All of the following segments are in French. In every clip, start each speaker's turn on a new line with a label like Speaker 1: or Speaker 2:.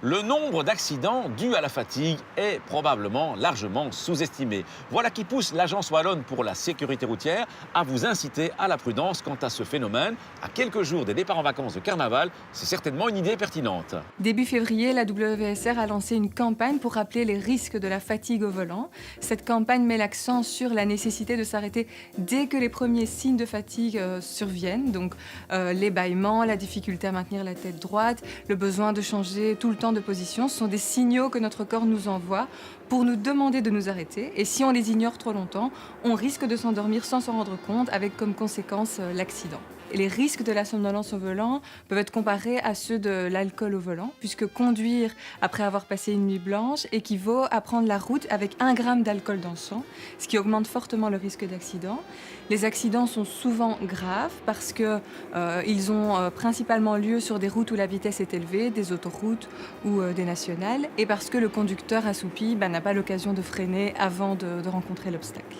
Speaker 1: Le nombre d'accidents dus à la fatigue est probablement largement sous-estimé. Voilà qui pousse l'Agence wallonne pour la sécurité routière à vous inciter à la prudence quant à ce phénomène. À quelques jours des départs en vacances de carnaval, c'est certainement une idée pertinente.
Speaker 2: Début février, la WSR a lancé une campagne pour rappeler les risques de la fatigue au volant. Cette campagne met l'accent sur la nécessité de s'arrêter dès que les premiers signes de fatigue surviennent. Donc les bâillements, la difficulté à maintenir la tête droite, le besoin de changer tout le temps de position, ce sont des signaux que notre corps nous envoie pour nous demander de nous arrêter. Et si on les ignore trop longtemps, on risque de s'endormir sans s'en rendre compte, avec comme conséquence l'accident. Et les risques de la somnolence au volant peuvent être comparés à ceux de l'alcool au volant, puisque conduire après avoir passé une nuit blanche équivaut à prendre la route avec 1 gramme d'alcool dans le sang, ce qui augmente fortement le risque d'accident. Les accidents sont souvent graves parce qu'ils ont principalement lieu sur des routes où la vitesse est élevée, des autoroutes ou des nationales, et parce que le conducteur assoupi n'a pas l'occasion de freiner avant de rencontrer l'obstacle.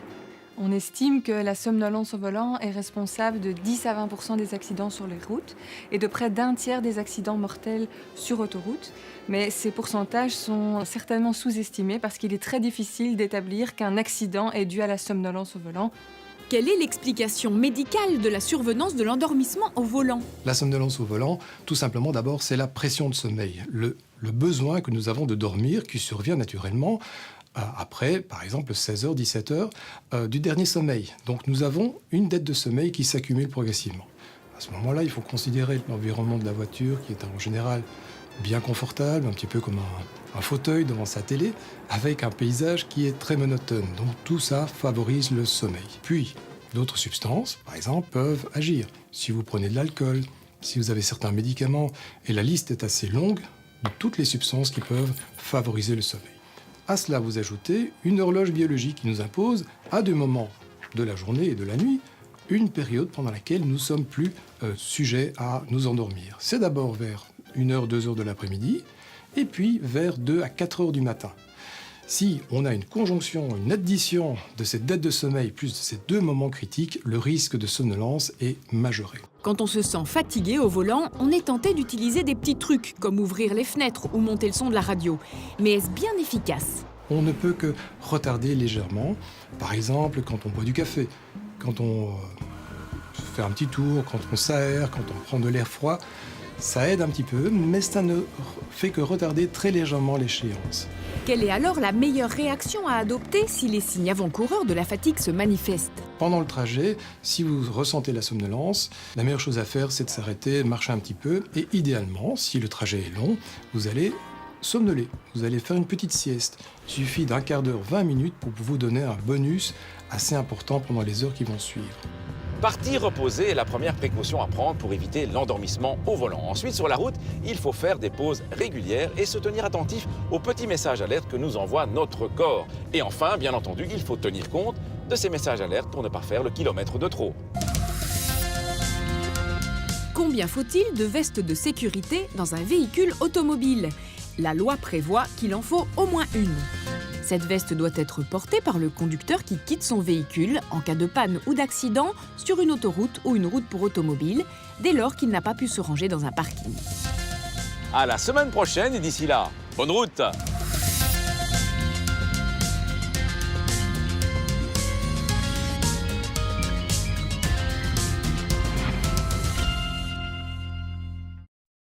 Speaker 2: On estime que la somnolence au volant est responsable de 10 à 20% des accidents sur les routes et de près d'un tiers des accidents mortels sur autoroute. Mais ces pourcentages sont certainement sous-estimés parce qu'il est très difficile d'établir qu'un accident est dû à la somnolence au volant.
Speaker 3: Quelle est l'explication médicale de la survenance de l'endormissement au volant ?
Speaker 4: La somnolence au volant, tout simplement d'abord, c'est la pression de sommeil, le besoin que nous avons de dormir qui survient naturellement après, par exemple, 16h, 17h du dernier sommeil. Donc nous avons une dette de sommeil qui s'accumule progressivement. À ce moment-là, il faut considérer l'environnement de la voiture qui est en général bien confortable, un petit peu comme un fauteuil devant sa télé, avec un paysage qui est très monotone. Donc tout ça favorise le sommeil. Puis, d'autres substances, par exemple, peuvent agir. Si vous prenez de l'alcool, si vous avez certains médicaments, et la liste est assez longue de toutes les substances qui peuvent favoriser le sommeil. À cela, vous ajoutez une horloge biologique qui nous impose, à deux moments de la journée et de la nuit, une période pendant laquelle nous sommes plus sujets à nous endormir. C'est d'abord vers 1h, 2h de l'après-midi, et puis vers 2 à 4h du matin. Si on a une conjonction, une addition de cette dette de sommeil plus de ces deux moments critiques, le risque de somnolence est majoré.
Speaker 3: Quand on se sent fatigué au volant, on est tenté d'utiliser des petits trucs, comme ouvrir les fenêtres ou monter le son de la radio. Mais est-ce bien efficace ?
Speaker 4: On ne peut que retarder légèrement. Par exemple, quand on boit du café, quand on fait un petit tour, quand on s'aère, quand on prend de l'air froid, ça aide un petit peu, mais ça ne fait que retarder très légèrement l'échéance.
Speaker 3: Quelle est alors la meilleure réaction à adopter si les signes avant-coureurs de la fatigue se manifestent ?
Speaker 4: Pendant le trajet, si vous ressentez la somnolence, la meilleure chose à faire, c'est de s'arrêter, marcher un petit peu, et idéalement, si le trajet est long, vous allez somnoler. Vous allez faire une petite sieste. Il suffit d'un quart d'heure, 20 minutes pour vous donner un bonus assez important pendant les heures qui vont suivre.
Speaker 1: Partir reposer est la première précaution à prendre pour éviter l'endormissement au volant. Ensuite, sur la route, il faut faire des pauses régulières et se tenir attentif aux petits messages alertes que nous envoie notre corps. Et enfin, bien entendu, il faut tenir compte de ces messages alertes pour ne pas faire le kilomètre de trop.
Speaker 3: Combien faut-il de vestes de sécurité dans un véhicule automobile ? La loi prévoit qu'il en faut au moins une. Cette veste doit être portée par le conducteur qui quitte son véhicule en cas de panne ou d'accident sur une autoroute ou une route pour automobile, dès lors qu'il n'a pas pu se ranger dans un parking.
Speaker 1: À la semaine prochaine et d'ici là, bonne route!